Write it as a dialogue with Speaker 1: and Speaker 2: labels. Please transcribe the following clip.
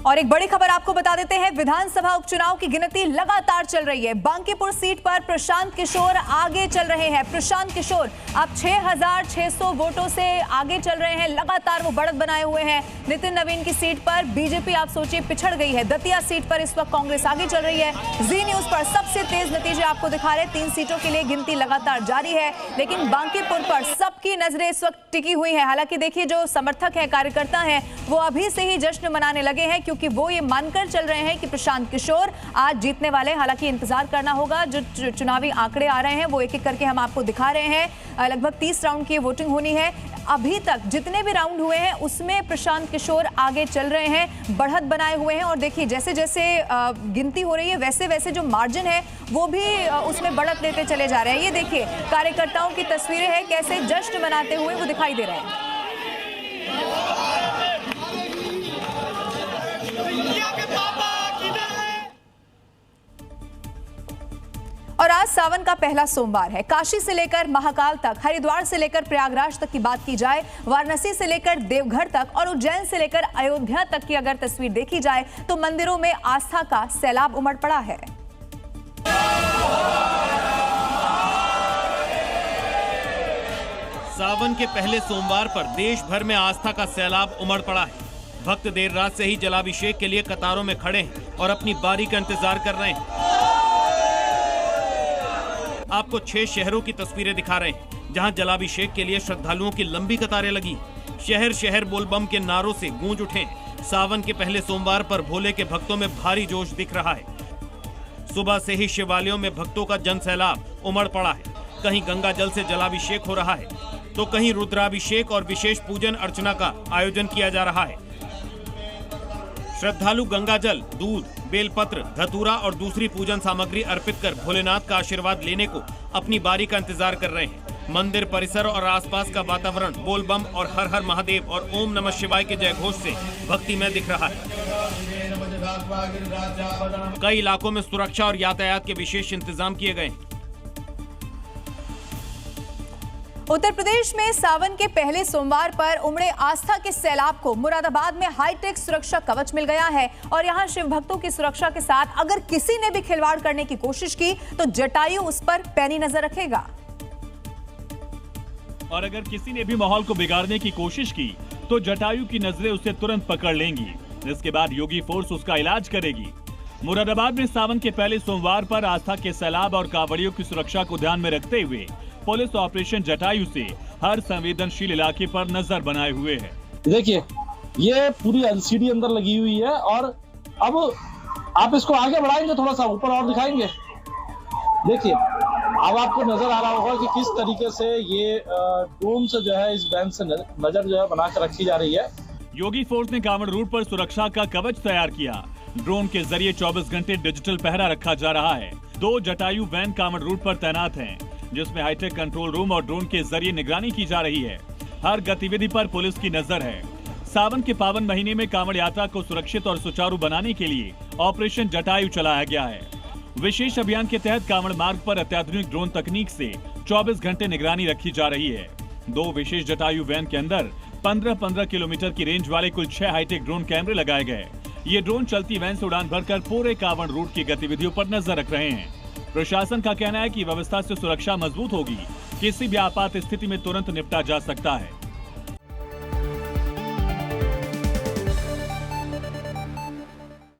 Speaker 1: और एक बड़ी खबर आपको बता देते हैं, विधानसभा उपचुनाव की गिनती लगातार चल रही है। बांकीपुर सीट पर प्रशांत किशोर आगे चल रहे हैं। प्रशांत किशोर अब 6,600 वोटों से आगे चल रहे हैं। लगातार वो बढ़त बनाए हुए हैं। नितिन नवीन की सीट पर बीजेपी आप सोचिए पिछड़ गई है। दतिया सीट पर इस वक्त कांग्रेस आगे चल रही है। जी न्यूज पर सबसे तेज नतीजे आपको दिखा रहे हैं। 3 सीटों के लिए गिनती लगातार जारी है, लेकिन बांकीपुर पर सबकी नजरें इस वक्त टिकी हुई है। हालांकि देखिए, जो समर्थक है, कार्यकर्ता हैं, वो अभी से ही जश्न मनाने लगे हैं, क्योंकि वो ये मानकर चल रहे हैं कि प्रशांत किशोर आज जीतने वाले हैं। हालांकि इंतजार करना होगा, जो चुनावी आंकड़े आ रहे हैं वो एक एक करके हम आपको दिखा रहे हैं। लगभग 30 राउंड की वोटिंग होनी है। अभी तक जितने भी राउंड हुए हैं उसमें प्रशांत किशोर आगे चल रहे हैं, बढ़त बनाए हुए हैं। और देखिए, जैसे जैसे गिनती हो रही है वैसे वैसे जो मार्जिन है वो भी उसमें बढ़त लेते चले जा रहे हैं। ये देखिए, कार्यकर्ताओं की तस्वीरें हैं, कैसे जश्न मनाते हुए वो दिखाई दे रहे हैं। और आज सावन का पहला सोमवार है। काशी से लेकर महाकाल तक, हरिद्वार से लेकर प्रयागराज तक की बात की जाए, वाराणसी से लेकर देवघर तक और उज्जैन से लेकर अयोध्या तक की अगर तस्वीर देखी जाए तो मंदिरों में आस्था का सैलाब उमड़ पड़ा है।
Speaker 2: सावन के पहले सोमवार पर देश भर में आस्था का सैलाब उमड़ पड़ा है। भक्त देर रात से ही जलाभिषेक के लिए कतारों में खड़े हैं और अपनी बारी का इंतजार कर रहे हैं। आपको 6 शहरों की तस्वीरें दिखा रहे हैं, जहां जलाभिषेक के लिए श्रद्धालुओं की लंबी कतारें लगी। शहर शहर बोलबम के नारों से गूंज उठे। सावन के पहले सोमवार पर भोले के भक्तों में भारी जोश दिख रहा है। सुबह से ही शिवालयों में भक्तों का जन सैलाब उमड़ पड़ा है। कहीं गंगा जल से जलाभिषेक हो रहा है, तो कहीं रुद्राभिषेक और विशेष पूजन अर्चना का आयोजन किया जा रहा है। श्रद्धालु गंगा जल, दूध, बेलपत्र, धतूरा और दूसरी पूजन सामग्री अर्पित कर भोलेनाथ का आशीर्वाद लेने को अपनी बारी का इंतजार कर रहे हैं। मंदिर परिसर और आसपास का वातावरण बोलबम और हर हर महादेव और ओम नमः शिवाय के जयघोष से भक्तिमय दिख रहा है। कई इलाकों में सुरक्षा और यातायात के विशेष इंतजाम किए गए हैं।
Speaker 1: उत्तर प्रदेश में सावन के पहले सोमवार पर उमड़े आस्था के सैलाब को मुरादाबाद में हाईटेक सुरक्षा कवच मिल गया है। और यहां शिव भक्तों की सुरक्षा के साथ अगर किसी ने भी खिलवाड़ करने की कोशिश की तो जटायु उस पर पैनी नजर रखेगा।
Speaker 3: और अगर किसी ने भी माहौल को बिगाड़ने की कोशिश की तो जटायु की नजरें उसे तुरंत पकड़ लेंगी, जिसके बाद योगी फोर्स उसका इलाज करेगी। मुरादाबाद में सावन के पहले सोमवार पर आस्था के सैलाब और कांवड़ियों की सुरक्षा को ध्यान में रखते हुए पुलिस ऑपरेशन जटायु से हर संवेदनशील इलाके पर नजर बनाए हुए है।
Speaker 4: देखिए, ये पूरी एलसीडी अंदर लगी हुई है और अब आप इसको आगे बढ़ाएंगे, थोड़ा सा ऊपर और दिखाएंगे। देखिए, अब आपको नजर आ रहा होगा कि किस तरीके से ये ड्रोन से जो है इस वैन से नजर जो है बना कर रखी जा रही है।
Speaker 3: योगी फोर्स ने कांवड़ रूट पर सुरक्षा का कवच तैयार किया। ड्रोन के जरिए 24 घंटे डिजिटल पहरा रखा जा रहा है। 2 जटायु वैन कांवड़ रूट पर तैनात हैं, जिसमें हाईटेक कंट्रोल रूम और ड्रोन के जरिए निगरानी की जा रही है। हर गतिविधि पर पुलिस की नजर है। सावन के पावन महीने में कांवड़ यात्रा को सुरक्षित और सुचारू बनाने के लिए ऑपरेशन जटायु चलाया गया है। विशेष अभियान के तहत कांवड़ मार्ग पर अत्याधुनिक ड्रोन तकनीक से 24 घंटे निगरानी रखी जा रही है। 2 विशेष जटायु वैन के अंदर 15-15 किलोमीटर की रेंज वाले कुल 6 हाईटेक ड्रोन कैमरे लगाए गए। ये ड्रोन चलती वैन से उड़ान भरकर पूरे कांवड़ रूट की गतिविधियों पर नजर रख रहे हैं। प्रशासन का कहना है कि व्यवस्था से सुरक्षा मजबूत होगी, किसी भी आपात स्थिति में तुरंत निपटा जा सकता है।